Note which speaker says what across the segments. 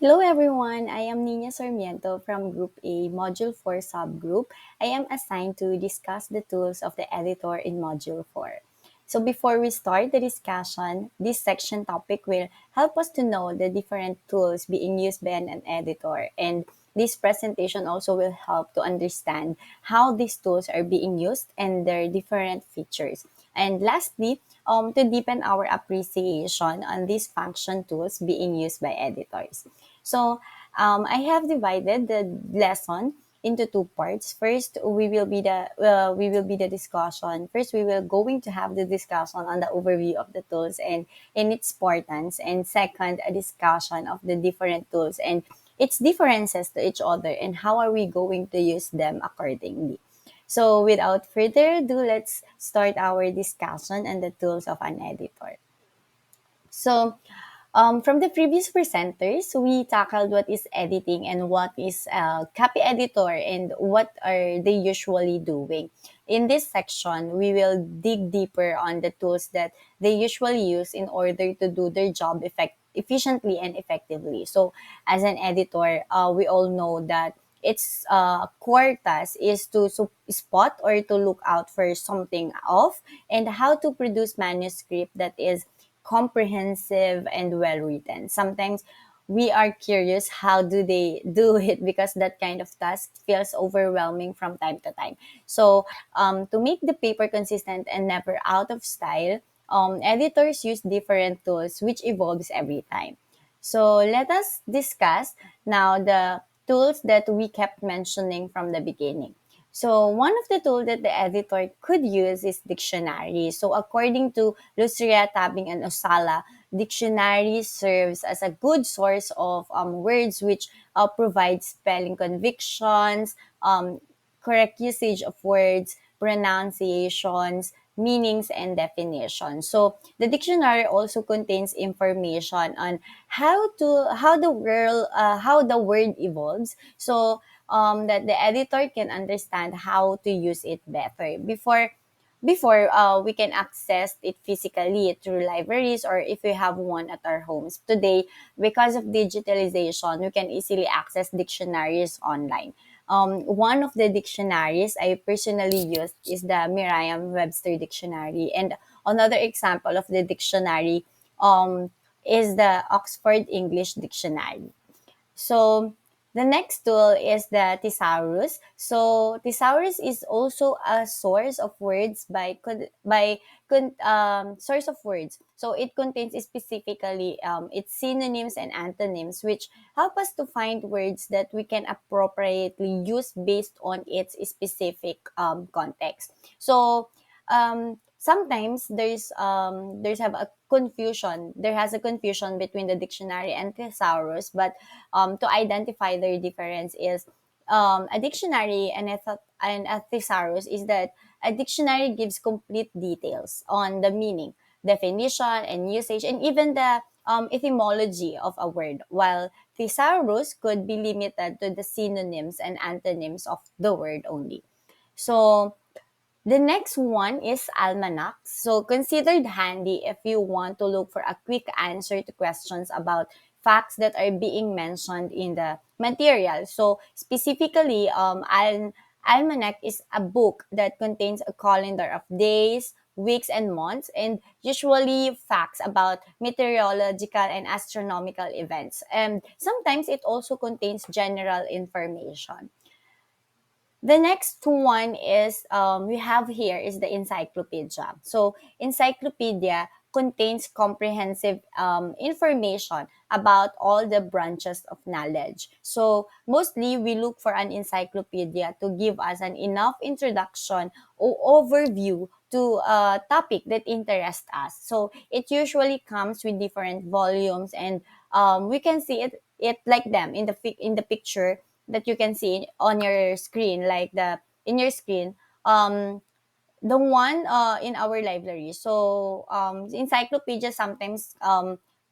Speaker 1: Hello everyone, I am Nina Sarmiento from Group A, Module 4 subgroup. I am assigned to discuss the tools of the editor in Module 4. So before we start the discussion, this section topic will help us to know the different tools being used by an editor, and this presentation also will help to understand how these tools are being used and their different features. And lastly, to deepen our appreciation on these function tools being used by editors. So I have divided the lesson into two parts. First, we will be the discussion. First, we will going to have the discussion on the overview of the tools and in its importance. And second, a discussion of the different tools and its differences to each other and how are we going to use them accordingly. So without further ado, let's start our discussion on the tools of an editor. So, from the previous presenters, we tackled what is editing and what is copy editor and what are they usually doing. In this section, we will dig deeper on the tools that they usually use in order to do their job efficiently and effectively. So, as an editor, we all know that its core task is to spot or to look out for something off and how to produce manuscript that is comprehensive and well written. Sometimes we are curious how do they do it because that kind of task feels overwhelming from time to time. So to make the paper consistent and never out of style, editors use different tools which evolves every time. So let us discuss now the tools that we kept mentioning from the beginning. So one of the tools that the editor could use is dictionary. So according to Lucia Tabing and Osala, dictionary serves as a good source of words which provide spelling convictions, correct usage of words, pronunciations, meanings, and definitions. So the dictionary also contains information on how the word evolves. So that the editor can understand how to use it better before we can access it physically through libraries or if we have one at our homes. Today, because of digitalization, we can easily access dictionaries online. One of the dictionaries I personally used is the Merriam-Webster dictionary, and another example of the dictionary is the Oxford English Dictionary. So the next tool is the thesaurus. So thesaurus is also a source of words source of words. So it contains specifically its synonyms and antonyms, which help us to find words that we can appropriately use based on its specific context. So sometimes there's have a confusion. There has a confusion between the dictionary and thesaurus, but to identify their difference is a dictionary and a thesaurus is that a dictionary gives complete details on the meaning, definition, and usage, and even the etymology of a word, while thesaurus could be limited to the synonyms and antonyms of the word only. So the next one is almanacs. So considered handy if you want to look for a quick answer to questions about facts that are being mentioned in the material. So specifically, almanac is a book that contains a calendar of days, weeks, and months, and usually facts about meteorological and astronomical events. And sometimes it also contains general information. The next one is we have here is the encyclopedia. So encyclopedia contains comprehensive information about all the branches of knowledge. So mostly we look for an encyclopedia to give us an enough introduction or overview to a topic that interests us. So it usually comes with different volumes, and we can see it like them in in the picture that you can see on your screen, like the in your screen, the one in our library. So encyclopedia sometimes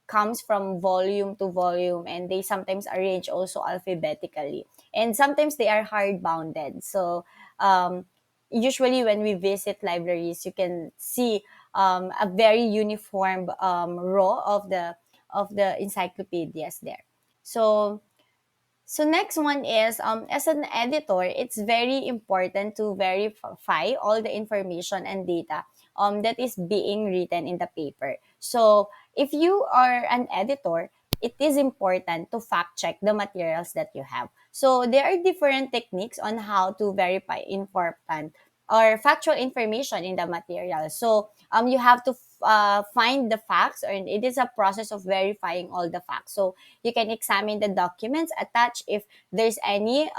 Speaker 1: comes from volume to volume, and they sometimes arrange also alphabetically, and sometimes they are hard bounded. So usually when we visit libraries, you can see a very uniform row of the encyclopedias there. So next one is as an editor, it's very important to verify all the information and data that is being written in the paper. So if you are an editor, it is important to fact check the materials that you have. So there are different techniques on how to verify important or factual information in the material. So you have to find the facts, or it is a process of verifying all the facts. So you can examine the documents attached if there's any,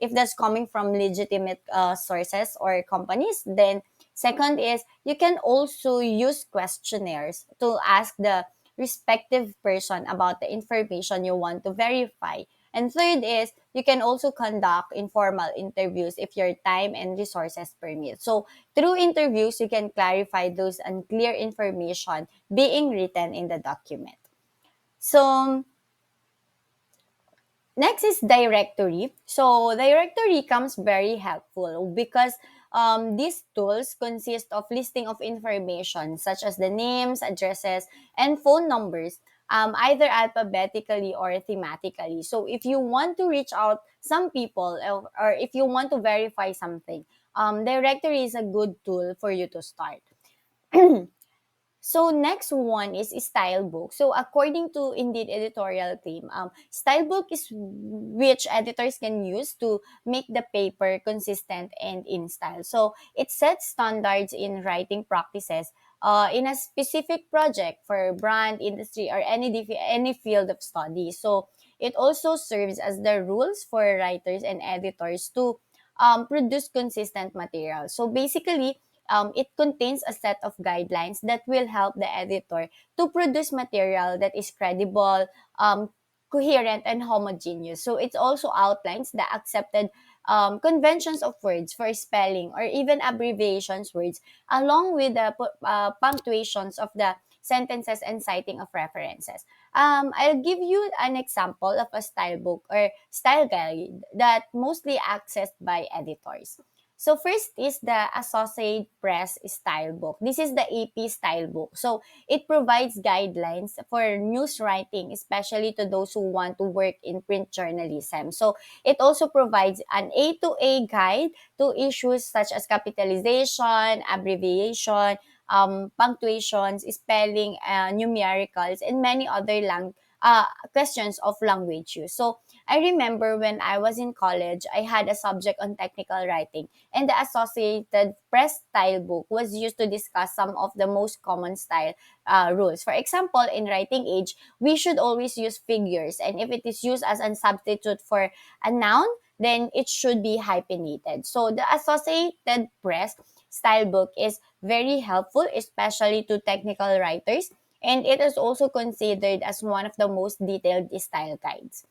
Speaker 1: if that's coming from legitimate sources or companies. Then second is you can also use questionnaires to ask the respective person about the information you want to verify. And third is you can also conduct informal interviews if your time and resources permit. So through interviews, you can clarify those unclear information being written in the document. So next is directory. So directory comes very helpful because these tools consist of listing of information such as the names, addresses, and phone numbers, either alphabetically or thematically. So if you want to reach out some people, or if you want to verify something, directory is a good tool for you to start. So next one is style book. So according to Indeed editorial team, style book is which editors can use to make the paper consistent and in style. So it sets standards in writing practices in a specific project for brand, industry, or any field of study. So it also serves as the rules for writers and editors to produce consistent material. So basically, it contains a set of guidelines that will help the editor to produce material that is credible, coherent, and homogeneous. So it also outlines the accepted conventions of words for spelling or even abbreviations words, along with the punctuations of the sentences and citing of references. I'll give you an example of a style book or style guide that mostly accessed by editors. So first is the Associate Press Style Book. This is the AP Style Book. So it provides guidelines for news writing, especially to those who want to work in print journalism. So it also provides an A to A guide to issues such as capitalization, abbreviation, punctuations, spelling, numericals, and many other questions of language use. So I remember when I was in college, I had a subject on technical writing, and the Associated Press style book was used to discuss some of the most common style rules. For example, in writing age, we should always use figures, and if it is used as a substitute for a noun, then it should be hyphenated. So the Associated Press style book is very helpful, especially to technical writers, and it is also considered as one of the most detailed style guides.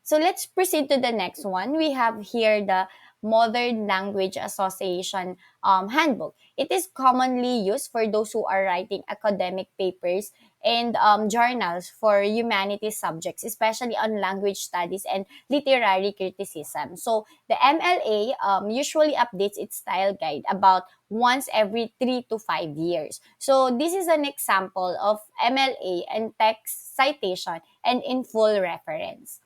Speaker 1: So let's proceed to the next one. We have here the Modern Language Association Handbook. It is commonly used for those who are writing academic papers and journals for humanities subjects, especially on language studies and literary criticism. So the MLA usually updates its style guide about once every 3 to 5 years. So this is an example of MLA and text citation and in full reference.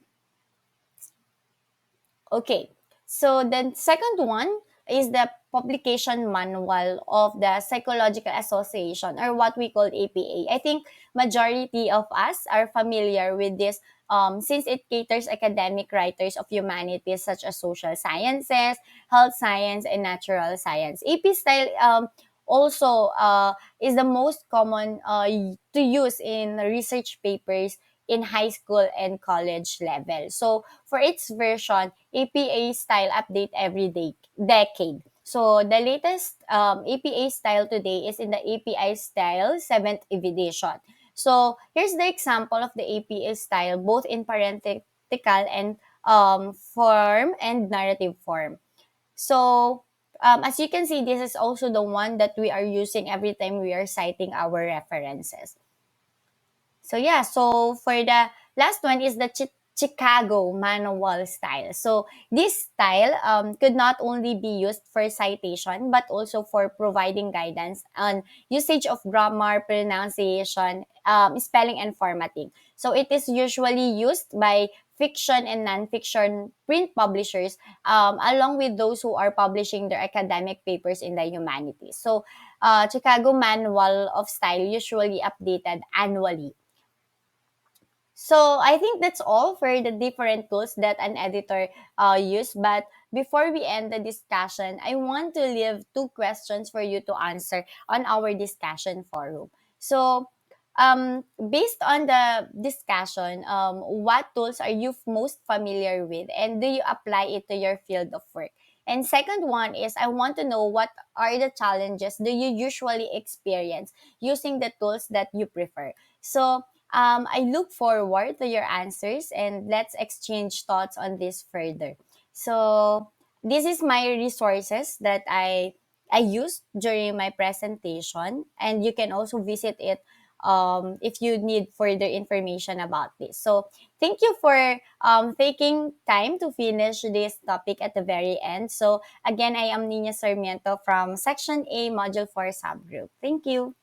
Speaker 1: Okay. So the second one is the publication manual of the Psychological Association, or what we call APA. I think majority of us are familiar with this since it caters academic writers of humanities such as social sciences, health science, and natural science. AP style also is the most common to use in research papers in high school and college level. So for its version, APA style update every decade. So the latest APA style today is in the API style 7th edition. So here's the example of the APA style both in parenthetical and form and narrative form. So as you can see, this is also the one that we are using every time we are citing our references. So yeah, so for the last one is the Chicago manual style. So this style could not only be used for citation but also for providing guidance on usage of grammar, pronunciation, spelling, and formatting. So it is usually used by fiction and nonfiction print publishers, along with those who are publishing their academic papers in the humanities. So, Chicago Manual of Style usually updated annually. So I think that's all for the different tools that an editor use. But before we end the discussion, I want to leave two questions for you to answer on our discussion forum. So, based on the discussion, what tools are you most familiar with, and do you apply it to your field of work? And second one is, I want to know what are the challenges do you usually experience using the tools that you prefer. So I look forward to your answers, and let's exchange thoughts on this further. So, this is my resources that I used during my presentation, and you can also visit it if you need further information about this. So, thank you for taking time to finish this topic at the very end. So, again, I am Nina Sarmiento from Section A, Module 4 subgroup. Thank you.